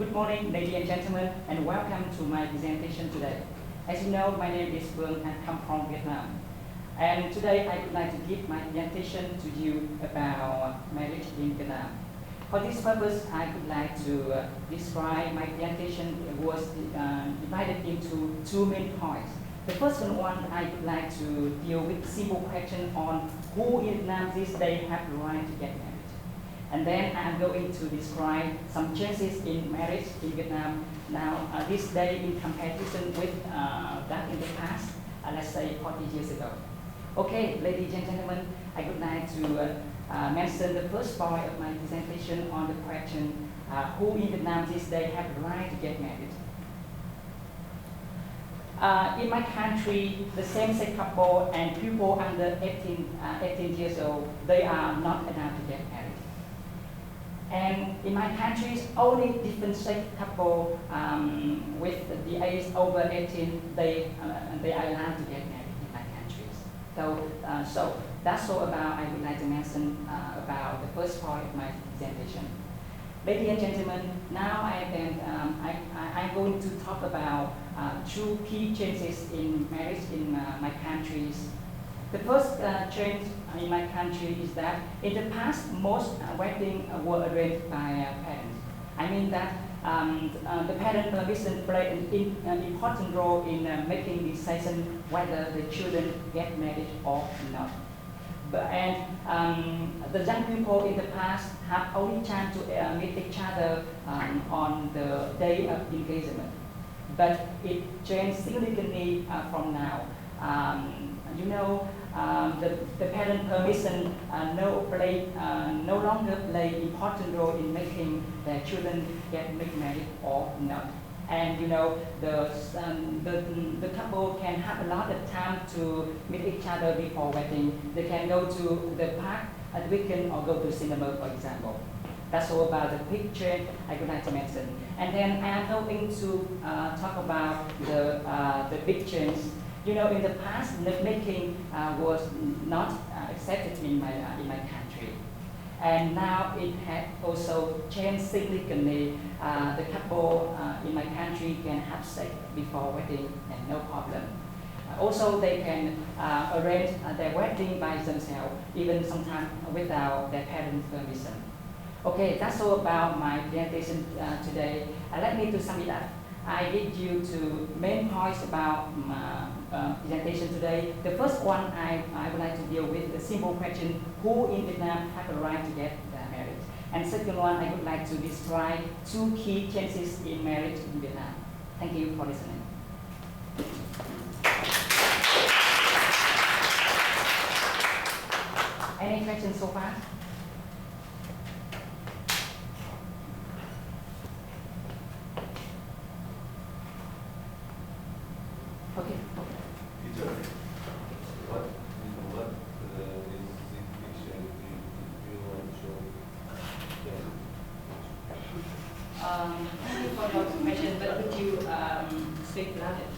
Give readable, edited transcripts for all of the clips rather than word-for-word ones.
Good morning, ladies and gentlemen, and welcome to my presentation today. As you know, my name is Phuong and I come from Vietnam. And today I would like to give my presentation to you about marriage in Vietnam. For this purpose, I would like to describe my presentation was divided into two main points. The first one, I would like to deal with simple question on who in Vietnam these days have the right to get married. And then I'm going to describe some changes in marriage in Vietnam now this day in comparison with that in the past, let's say 40 years ago. Okay, ladies and gentlemen, I would like to mention the first point of my presentation on the question who in Vietnam these days have the right to get married. In my country, the same-sex couple and people under 18 years old, they are not allowed to get married. And in my country, only different sex couple with the age over 18, they are allowed to get married in my country. So that's all about I would like to mention about the first part of my presentation. Ladies and gentlemen, now I'm going to talk about two key changes in marriage in my countries. The first change in my country is that in the past, most weddings were arranged by parents. I mean that the parent permission played an important role in making the decision whether the children get married or not. The young people in the past have only time to meet each other on the day of engagement. But it changed significantly from now. The parent permission no longer play important role in making their children get married or not. And the couple can have a lot of time to meet each other before wedding. They can go to the park at the weekend or go to cinema, for example. That's all about the big change I would like to mention. And then I am going to talk about the big change. In the past, lovemaking was not accepted in my country, and now it had also changed significantly. The couple in my country can have sex before wedding and no problem. Also, they can arrange their wedding by themselves, even sometimes without their parents' permission. Okay, that's all about my presentation today. Let me to sum it up. I give you two main points about my presentation today. The first one, I would like to deal with the simple question, who in Vietnam have a right to get married? And second one, I would like to describe two key changes in marriage in Vietnam. Thank you for listening. Any questions so far? Okay. Teacher, what is the picture you want to show? Thank you for your information, but could you speak louder?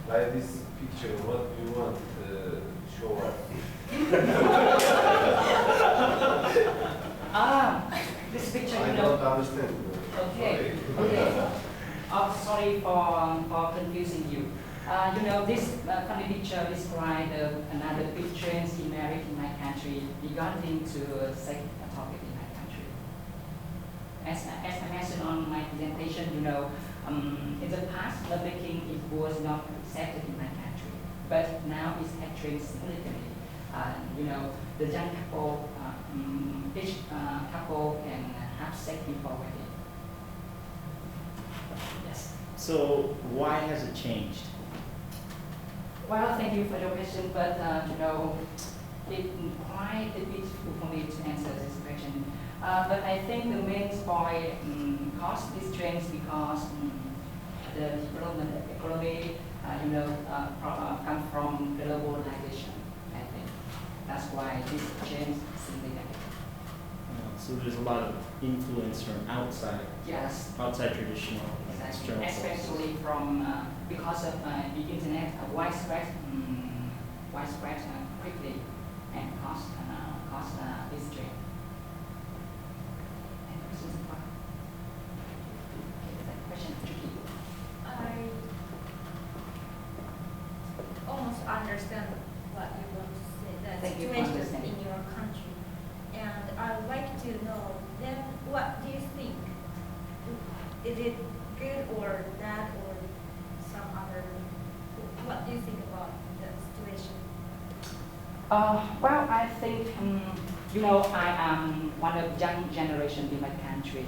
Like this picture, what do you want to show us? This picture, I don't understand. Okay. Sorry for confusing you. This funny picture describes another big trend in marriage in my country regarding to sex topic in my country. As I mentioned on my presentation, in the past, lovemaking it was not accepted in my country, but now it's actually significantly. The young couple, each couple can have sex before wedding. Yes. So why has it changed? Well, thank you for your question, but it's quite a bit difficult for me to answer this question. But I think the main point caused this change because the development of economy, come from globalization. I think that's why this change significantly. So there's a lot of influence from outside. Yes. Outside traditional. Exactly. Especially from because of the internet widespread quickly and cause this trend. Any questions? is it good or bad or some other? What do you think about the situation? Well, I think, I am one of young generation in my country.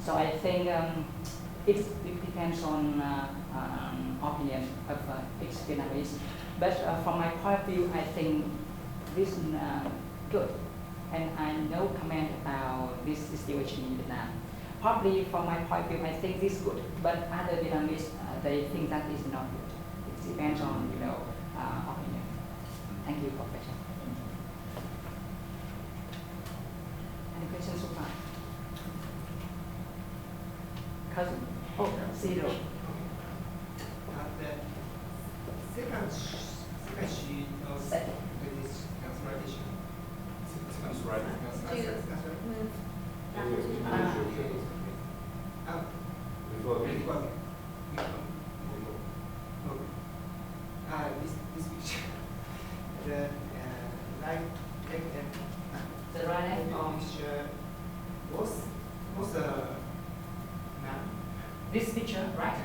So I think it depends on opinion of each Vietnamese. But from my point of view, I think this is good. And I no comment about this situation in Vietnam. Probably from my point of view, I think this is good. But other Vietnamese, they think that is not good. It depends on, opinion. Thank you for the question. Any questions so far? Cousin? Oh, zero. The second sheet of Second. British translation. Second slide. To move back to Before this picture, the right leg and The right hand of picture was man. this picture, right?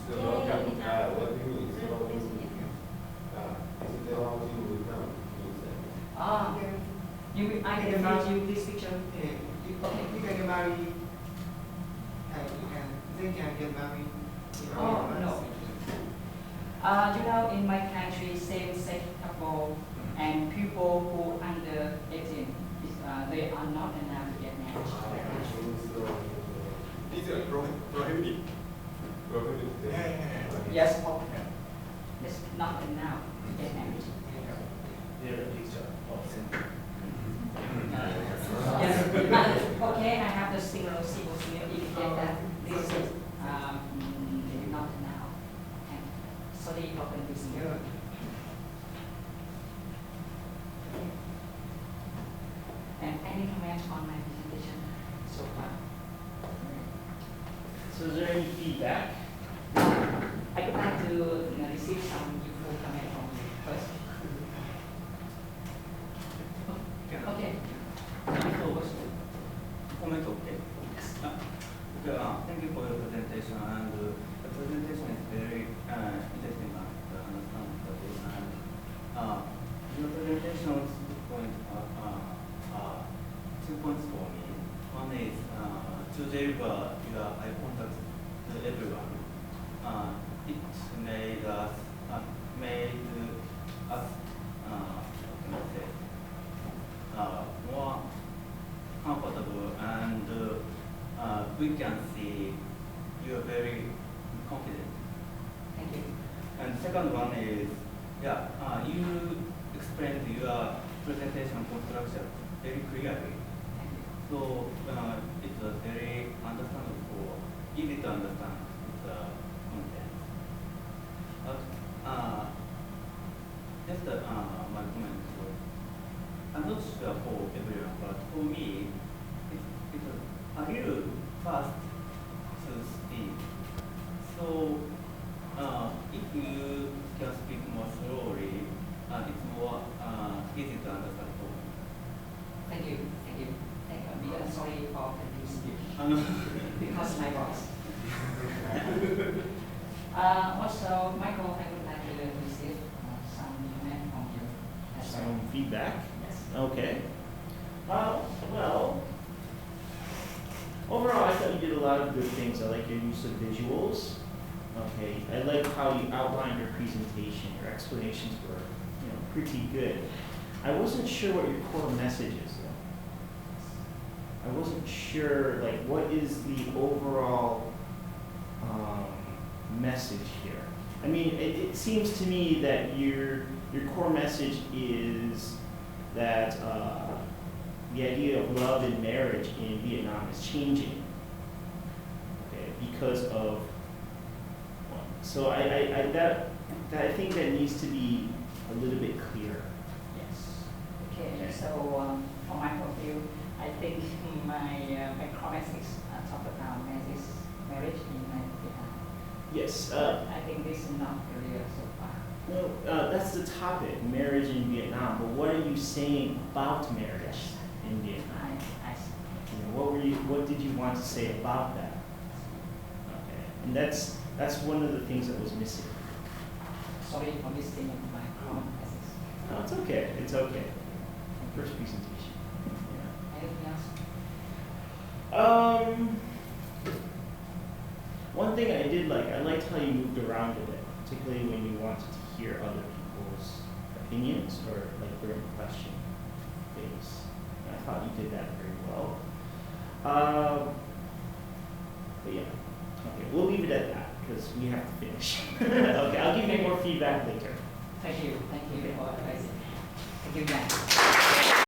So what do you mean? So what do you mean? Is it allowed you to come? Ah, I can read you this picture. You can get married. They can get married. Oh, no. In my country, same-sex couple and people who under 18, they are not allowed to get married. These are prohibited. Prohibited. Yes, it's not allowed to get married. They're a picture of Yes. Okay, I have the single civil here. If you get that, this is not now. Okay. Sorry for confusing you. And any comments on my presentation so far? So is there any feedback? I would like to receive some useful comment from you first. Okay. Comment, okay. Thank you for your presentation, and the presentation is very interesting to understand the Vietnam. Your presentation point 2 points for me. One is to deliver your eye contact to everyone. It made us what can I say, more comfortable, and we can see you are very confident. Thank you. And second one is, you explained your presentation construction very clearly. Thank you. So it was very understandable, easy to understand the content. But just my comment was, I'm not sure for everyone, but for me, it was a little fast to speak. So if you can speak more slowly, it's more easy to understand for me. Thank you. Thank you. We are sorry for confusing you. Because my voice. Also, Michael, I would like to receive some comment from you as well. Some feedback? Yes. Okay. Well, overall, I thought you did a lot of good things. I like your use of visuals. Okay. I like how you outlined your presentation. Your explanations were, pretty good. I wasn't sure what your core message is, though. I wasn't sure, what is the overall message here? I mean, it seems to me that your core message is that the idea of love and marriage in Vietnam is changing, okay, because of. So I think that needs to be a little bit clearer. Yes. Okay. So from my point of view, I think my comments is talk about marriage in Vietnam. Yes. I think this is not clear so far. No, that's the topic, marriage in Vietnam. But what are you saying about marriage in Vietnam? I see. What did you want to say about that? And that's one of the things that was missing. Sorry for missing my common message. No, it's okay. It's okay. First presentation. Anything else? One thing I did like, I liked how you moved around a bit, particularly when you wanted to hear other people's opinions or like during question things. I thought you did that very well. But yeah, okay, we'll leave it at that because we have to finish. Okay, I'll give you more feedback later. Thank you for advising. Thank you, Jan.